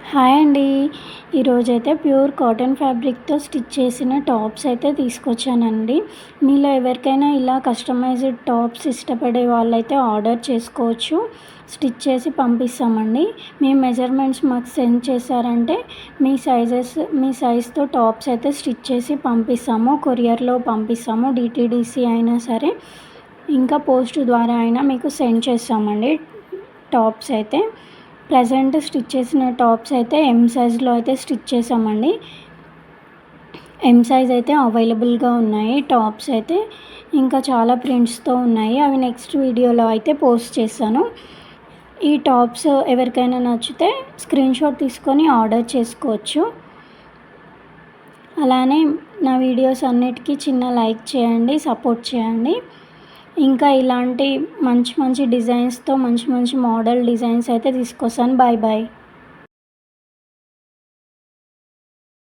Hi అండి. ఈరోజైతే pure cotton ఫ్యాబ్రిక్తో stitch చేసిన టాప్స్ అయితే తీసుకొచ్చానండి. మీలో ఎవరికైనా ఇలా కస్టమైజ్డ్ టాప్స్ ఇష్టపడే వాళ్ళైతే ఆర్డర్ చేసుకోవచ్చు. స్టిచ్ చేసి పంపిస్తామండి. మీ మెజర్మెంట్స్ మాకు సెండ్ చేశారంటే మీ సైజ్తో టాప్స్ అయితే స్టిచ్ చేసి పంపిస్తాము. కొరియర్లో పంపిస్తాము. డిటీడీసీ అయినా సరే, ఇంకా పోస్ట్ ద్వారా అయినా మీకు సెండ్ చేస్తామండి టాప్స్ అయితే. ప్రజెంట్ స్టిచ్ చేసిన టాప్స్ అయితే ఎం సైజ్లో అయితే స్టిచ్ చేసామండి. ఎం సైజ్ అయితే అవైలబుల్గా ఉన్నాయి టాప్స్ అయితే. ఇంకా చాలా ప్రింట్స్తో ఉన్నాయి. అవి నెక్స్ట్ వీడియోలో అయితే పోస్ట్ చేస్తాను. ఈ టాప్స్ ఎవరికైనా నచ్చితే స్క్రీన్షాట్ తీసుకొని ఆర్డర్ చేసుకోవచ్చు. అలానే నా వీడియోస్ అన్నిటికీ చిన్న లైక్ చేయండి, సపోర్ట్ చేయండి. ఇంకా ఇలాంటి మంచి మంచి డిజైన్స్తో మంచి మంచి మోడల్ డిజైన్స్ అయితే తీసుకొస్తాను. Bye bye.